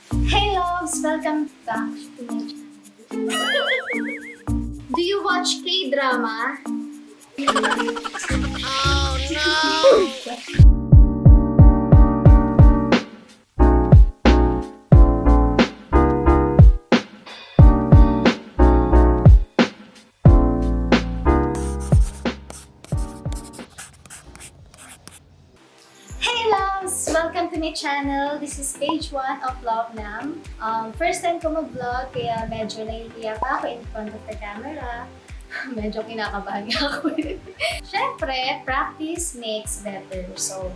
Hey loves! Welcome back to my channel. Do you watch K-drama? Oh no! Welcome to my channel. This is page 1 of Love Nam. First time ko mag-vlog, kaya medyo nahihiya pa ako in front of the camera. Medyo kinakabahan ako. Siyempre, practice makes better. So,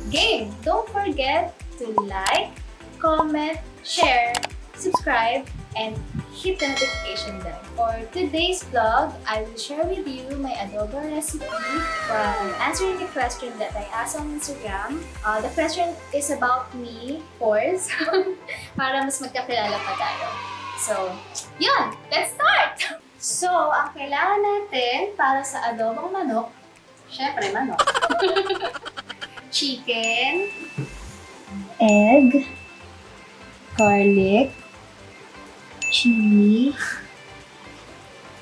game! Don't forget to like, comment, share, subscribe, and hit the notification bell. For today's vlog, I will share with you my adobo recipe from answering the question that I asked on Instagram. The question is about me, of course, para mas magkakilala pa tayo. So, yun! Let's start! So, ang kailangan natin para sa adobong manok, syempre manok, chicken, egg, garlic, chili,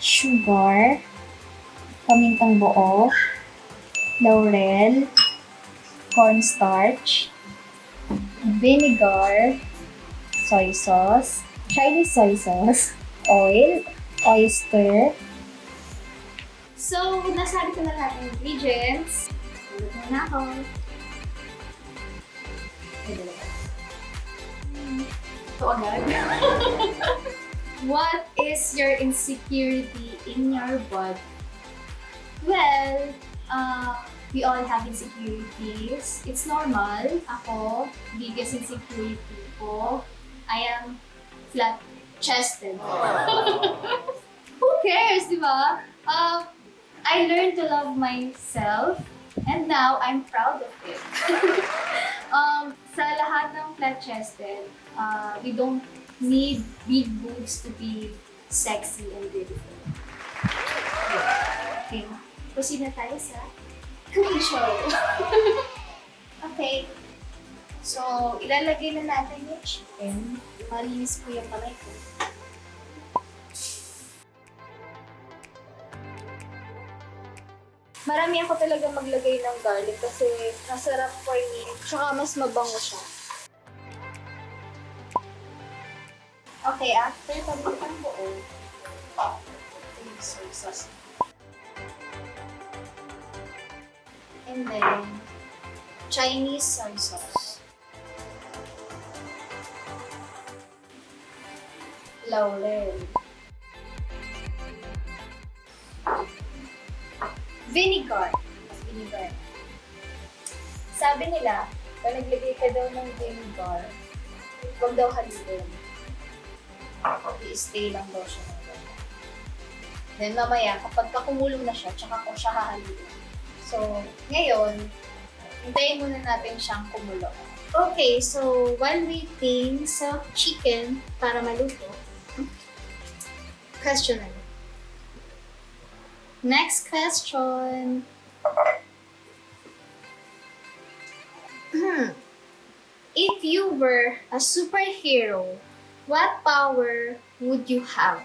sugar, pamintang buo, laurel, cornstarch, vinegar, soy sauce, Chinese soy sauce, oil, oyster. So, nasabi ko na lahat ng ingredients. Ulit na ako. Ito agad. What is your insecurity in your body? Well, we all have insecurities. It's normal. Ako, biggest insecurity ko, I am flat-chested. Who cares, di ba? I learned to love myself and now I'm proud of it. Sa lahat ng flat-chested, we don't need big boobs to be sexy and beautiful. Okay, proceed na tayo sa cooking show. Okay, so ilalagay na natin yung chicken. Malinis ko yung kamay ko. Marami ako talaga maglagay ng garlic kasi masarap for me, tsaka mas mabango siya. Okay, after pamintang buo, soy sauce. And then, Chinese soy sauce. Laurel. Vinegar. Vinegar. Sabi nila, pag naglagay ka daw ng vinegar, huwag daw haluin. I-stay lang daw siya ng ganyan. Then mamaya, kapag kakumulong na siya, tsaka ko siya hahaluin. So, ngayon, hintayin muna natin siyang kumulo. Okay, so while waiting sa chicken para maluto, question na. Next question. If you were a superhero, what power would you have?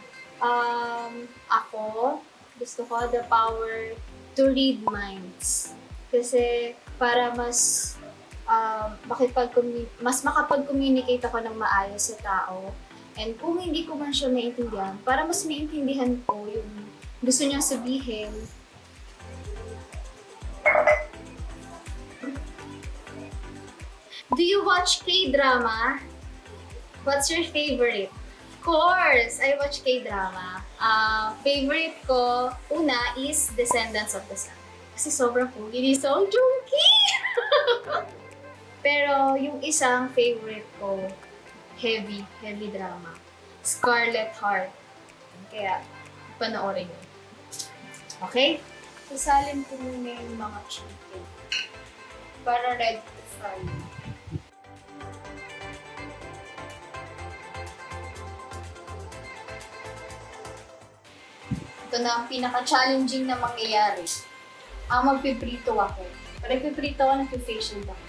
Ako, gusto ko the power to read minds. Kasi para mas makapag-communicate ako ng maayos sa tao. And kung hindi ko man siya maintindihan, para mas maintindihan ko yung gusto niyang sabihin. Do you watch K-drama? What's your favorite? Of course, I watch K-drama. Favorite ko, una is Descendants of the Sun. Kasi sobrang pogi ni Song Joong-ki! Pero yung isang favorite ko, heavy drama. Scarlet Heart. Kaya, panoorin nyo. Okay? Sasalin ko muna yung mga chicken. Para ready to fry. Ito na ang pinaka-challenging na mangyayari. Magpiprito ako. Pero nagpiprito ako, nagpi-facial ako.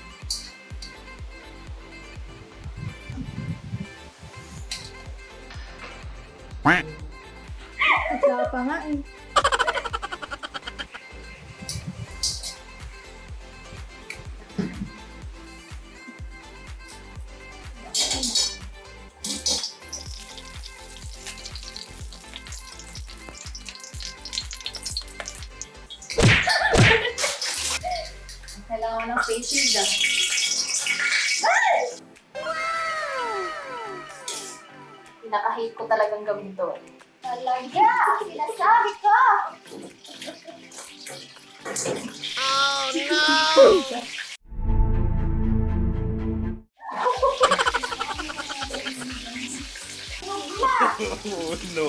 Wala pa nga eh. Kailangan ng face shield ah. Pinaka-hate ko talagang gawin to. Talaga! Sinasabi ko! Oh no! No.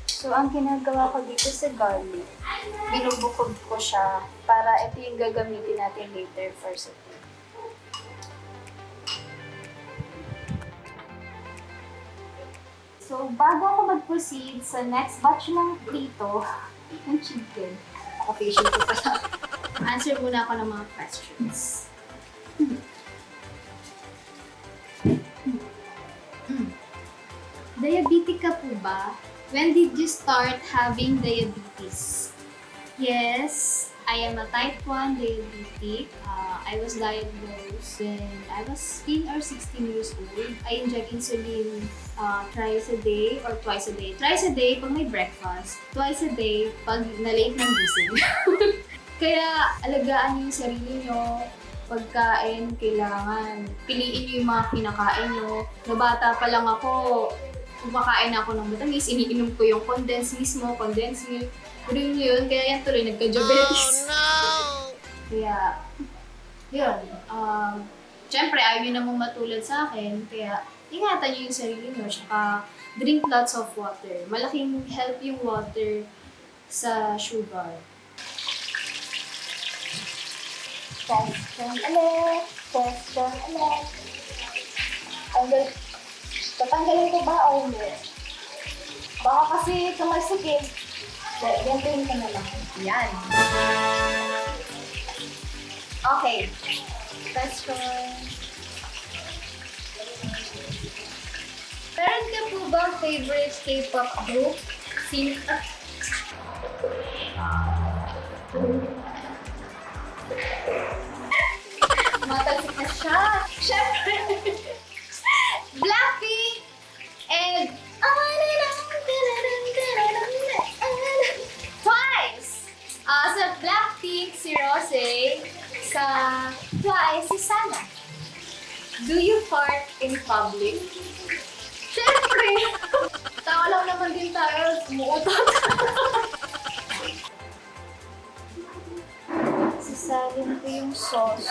So, ang ginagawa ko dito sa garlic, binubukod ko siya para ito yung gagamitin natin later for soup. So, bago ako mag-proceed sa next batch ng prito, ng chicken, naka-facial ko pala. Answer muna ako ng mga questions. Diabetic ka po ba? When did you start having diabetes? Yes, I am a type 1 diabetic. I was diagnosed when I was 15 or 16 years old. I inject insulin thrice a day or twice a day. Thrice a day pag may breakfast. Twice a day pag na-late ng gising. Kaya alagaan niyo yung sarili niyo. Pagkain, kailangan piliin niyo yung mga kinakain niyo. Nabata pa lang ako, kumakain ako ng matamis, iniinom ko yung condensed milk. Pero yun, kaya yan tuloy, nagka-diabetes. Oh no! Kaya, yun. Siyempre, ayaw nyo namang matulad sa akin, kaya ingatan nyo yung sarili nyo, tsaka drink lots of water. Malaking help yung water sa sugar. Question ulit. Tatanggalin ko ba o hindi? Baka kasi tumalsik eh. Gantuin ko na lang. Yan. Okay. Question. Meron ka po ba favorite K-pop group? Matalsik na siya. Siyempre. Blackpink and Twice! Sa Blackpink, si Rosé. Sa Twice, si Sana. Do you fart in public? Siyempre! Tao lang naman din tayo. Umuutot. Sasalin ko yung sauce.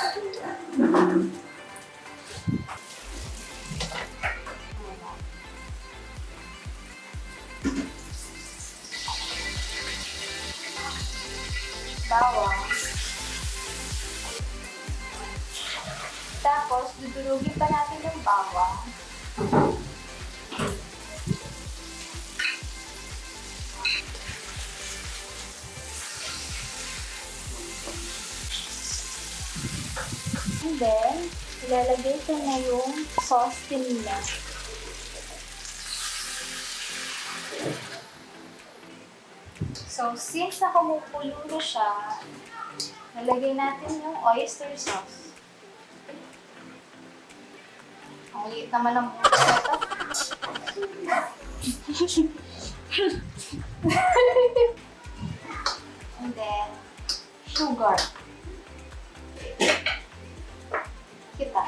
Bawang. Tapos, dudurugin pa natin yung bawang. And then, ilalagay ko na yung sauce kanina. So, since nakumukulo na siya, nalagay natin yung oyster sauce. Ang liit naman ng butas na ito. And then, sugar. Kita.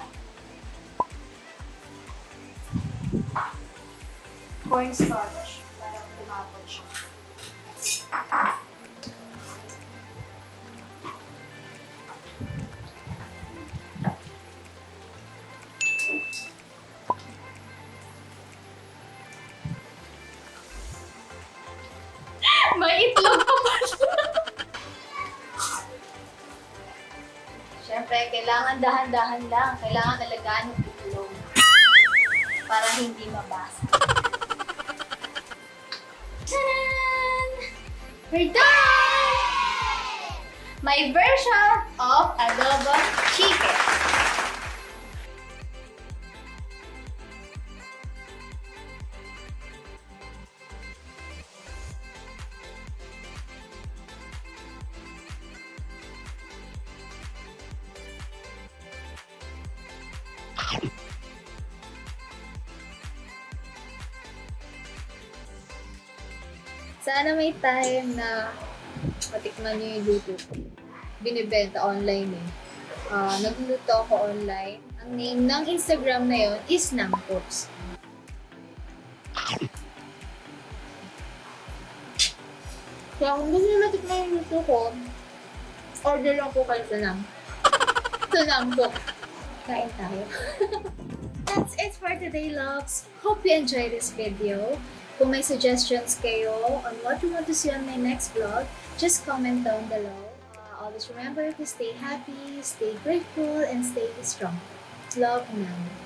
Cornstarch. Parang lumapot siya. May itlog pa ba siya? Siyempre, kailangan dahan-dahan lang. Kailangan alagaan yung itlog para hindi mabasa. Tanan! We're done! My version of adobo chicken. Sana may time na patikman nyo yung luto ko. Binibenta online eh. Nagluluto ako online. Ang name ng Instagram na yon is Nampops. Kaya kung gusto nyo matikman yung luto ko, order lang po kayo sa Nampops. Kain tayo. That's it for today, loves. Hope you enjoyed this video. Kung may suggestions kayo on what you want to see on my next vlog, just comment down below. Always remember to stay happy, stay grateful, and stay strong. Love, Nam.